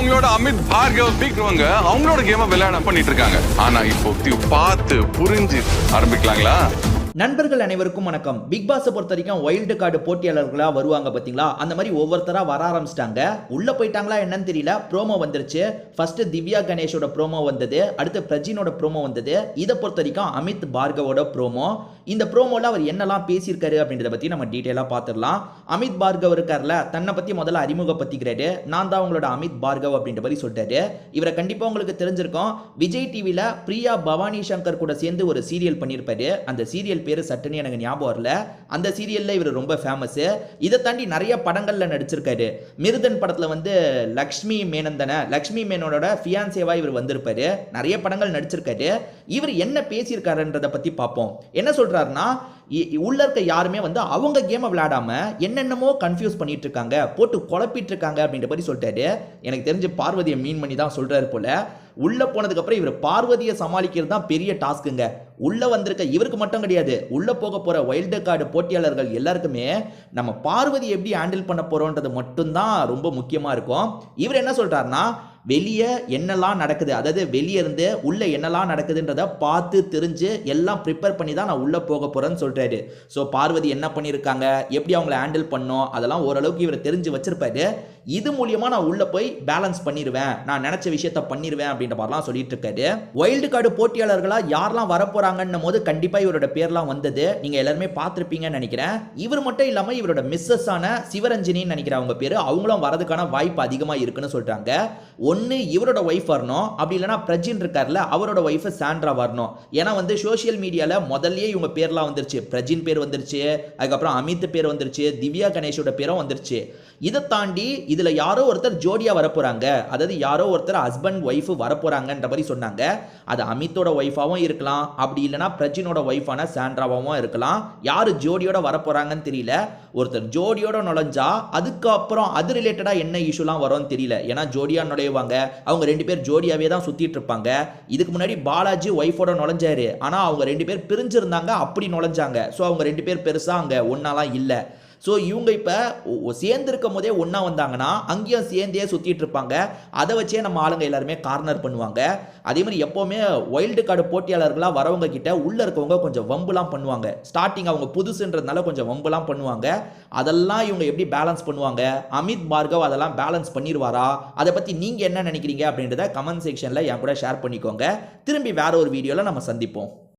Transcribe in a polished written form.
அவங்களோட அமித் பார்கவ் பீக்கிறவங்க அவங்களோட கேம விளையாட பண்ணிட்டு இருக்காங்க. ஆனா இப்போ பார்த்து புரிஞ்சு ஆரம்பிக்கலாங்களா? நண்பர்கள் அனைவருக்கும் வணக்கம். பிக் பாஸை பொறுத்த வரைக்கும் வைல்டு கார்டு போட்டியாளர்களாக வருவாங்க பார்த்தீங்களா, அந்த மாதிரி ஒவ்வொருத்தராக வர ஆரம்பிச்சிட்டாங்க. உள்ளே போயிட்டாங்களா என்னன்னு தெரியல. ப்ரோமோ வந்துருச்சு. ஃபர்ஸ்ட் திவ்யா கணேஷோட ப்ரோமோ வந்தது, அடுத்து பிரஜினோட ப்ரோமோ வந்தது. இதை பொறுத்த வரைக்கும் அமித் பார்கவோட ப்ரோமோ. இந்த ப்ரோமோவில் அவர் என்னெல்லாம் பேசியிருக்காரு அப்படின்றத பற்றி நம்ம டீட்டெயிலாக பார்த்துடலாம். அமித் பார்கவ் இருக்கார்ல, தன்னை பற்றி முதல்ல அறிமுகப்படுத்திக்கிறாரு. நான் தான் உங்களோட அமித் பார்கவ் அப்படின்ற மாதிரி சொல்லிட்டாரு. இவரை கண்டிப்பாக உங்களுக்கு தெரிஞ்சிருக்கும். விஜய் டிவியில் பிரியா பவானி சங்கர் கூட சேர்ந்து ஒரு சீரியல் பண்ணியிருப்பாரு. அந்த சீரியல் பேரு சட்டுன்னு எனக்கு ஞாபகம் வரல. அந்த சீரியல்ல இவர் ரொம்ப ஃபேமஸ். இதை தாண்டி நிறைய படங்கள்ல நடிச்சிருக்காரு. மிருதன் படத்துல வந்து லக்ஷ்மி மேனனோட ஃபியான்சேவா இவர் வந்திருப்பாரு. நிறைய படங்கள் நடிச்சிருக்காரு. இவர் என்ன பேசியிருக்காருன்றதை பத்தி பார்ப்போம். என்ன சொல்றாருன்னா, உள்ள இருக்க யாருமே வந்து அவங்க கேமை விளையாடாம என்னென்னமோ கன்ஃபியூஸ் பண்ணிட்டு இருக்காங்க, போட்டு குழப்பிட்டு இருக்காங்க அப்படின்ற மாதிரி சொல்லிட்டாரு. எனக்கு தெரிஞ்சு பார்வதியை மீன் பண்ணி தான் சொல்றாரு போல. உள்ள போனதுக்கு அப்புறம் இவர் பார்வதியை சமாளிக்கிறது தான் பெரிய டாஸ்க்குங்க. உள்ள வந்திருக்க இவருக்கு மட்டும் கிடையாது, உள்ள போக போற வைல்டு கார்டு போட்டியாளர்கள் எல்லாருக்குமே நம்ம பார்வதி எப்படி ஹேண்டில் பண்ண போறோன்றது மட்டும்தான் ரொம்ப முக்கியமா இருக்கும். இவர் என்ன சொல்றாருன்னா, வெளியே என்னெல்லாம் நடக்குது, அதாவது வெளியே இருந்து உள்ள என்னெல்லாம் நடக்குதுன்றத பார்த்து தெரிஞ்சு எல்லாம் ப்ரிப்பேர் பண்ணி தான் நான் உள்ள போக போறேன்னு சொல்றாரு. ஸோ பார்வதி என்ன பண்ணியிருக்காங்க, எப்படி அவங்கள ஹேண்டில் பண்ணோம், அதெல்லாம் ஓரளவுக்கு இவர் தெரிஞ்சு வச்சிருப்பாரு. இது மூலியமா நான் உள்ள போய் பேலன்ஸ் பண்ணிடுவேன், நான் நினைச்ச விஷயத்த பண்ணிடுவேன் அப்படின்ற மாதிரிலாம் சொல்லிட்டு இருக்காரு. வைல்டு கார்டு போட்டியாளர்களா யாரெல்லாம் வரப்போறாங்கன்னும் போது கண்டிப்பா இவரோட பேர்லாம் வந்தது. நீங்க எல்லாருமே பார்த்துருப்பீங்கன்னு நினைக்கிறேன். இவர் மட்டும் இல்லாம இவரோட மிஸ்ஸஸ் ஆன சிவரஞ்சினின்னு நினைக்கிறேன் அவங்க பேரு, அவங்களும் வரதுக்கான வாய்ப்பு அதிகமா இருக்குன்னு சொல்றாங்க. ஒன்னு இவரோட ஒய்ஃப் வரணும், அப்படி இல்லைனா பிரஜின் இருக்கார்ல அவரோட ஒய்ஃப் சாண்ட்ரா வரணும். ஏன்னா வந்து சோசியல் மீடியால முதல்லயே இவங்க பேர்லாம் வந்துருச்சு. பிரஜின் பேர் வந்துருச்சு, அதுக்கப்புறம் அமித் பேர் வந்துருச்சு, திவ்யா கணேஷோட பேரும் வந்துருச்சு. இதை தாண்டி இதுல யாரோ ஒருத்தர் ஜோடியா வரப்போறாங்க, அதாவது யாரோ ஒருத்தர் ஹஸ்பண்ட் ஒய்ஃப் வரப்போறாங்கன்ற மாதிரி சொன்னாங்க. அது அமித்தோட ஒய்ஃபாவும் இருக்கலாம், அப்படி இல்லைனா பிரஜினோட ஒய்ஃபான சாண்ட்ராவாவும் இருக்கலாம். யாரு ஜோடியோட வரப்போறாங்கன்னு தெரியல. ஒருத்தர் ஜோடியோட நுழைஞ்சா அதுக்கப்புறம் அது ரிலேட்டடா என்ன இஷ்யூலாம் வரும்னு தெரியல. ஏன்னா ஜோடியா நுழைவாங்க, அவங்க ரெண்டு பேர் ஜோடியாவே தான் சுத்திட்டு இருப்பாங்க. இதுக்கு முன்னாடி பாலாஜி ஒய்ஃபோட நுழைஞ்சாரு, ஆனா அவங்க ரெண்டு பேர் பிரிஞ்சிருந்தாங்க, அப்படி நுழைஞ்சாங்க. ஸோ அவங்க ரெண்டு பேர் பெருசா அங்க ஒன்னாலாம் இல்லை. ஸோ இவங்க இப்போ சேர்ந்து இருக்கும் போதே ஒன்றா வந்தாங்கன்னா அங்கேயும் சேர்ந்தே சுற்றிட்டு இருப்பாங்க. அதை வச்சே நம்ம ஆளுங்க எல்லாருமே கார்னர் பண்ணுவாங்க. அதே மாதிரி எப்போவுமே வைல்டு கார்டு போட்டியாளர்களாக வரவங்க கிட்ட உள்ளே இருக்கவங்க கொஞ்சம் வம்புலாம் பண்ணுவாங்க. ஸ்டார்டிங் அவங்க புதுசுன்றதுனால கொஞ்சம் வம்புலாம் பண்ணுவாங்க. அதெல்லாம் இவங்க எப்படி பேலன்ஸ் பண்ணுவாங்க, அமித் பார்கவ் அதெல்லாம் பேலன்ஸ் பண்ணிடுவாரா, அதை பற்றி நீங்கள் என்ன நினைக்கிறீங்க அப்படின்றத கமெண்ட் செக்ஷனில் என் கூட ஷேர் பண்ணிக்கோங்க. திரும்பி வேற ஒரு வீடியோவில் நம்ம சந்திப்போம்.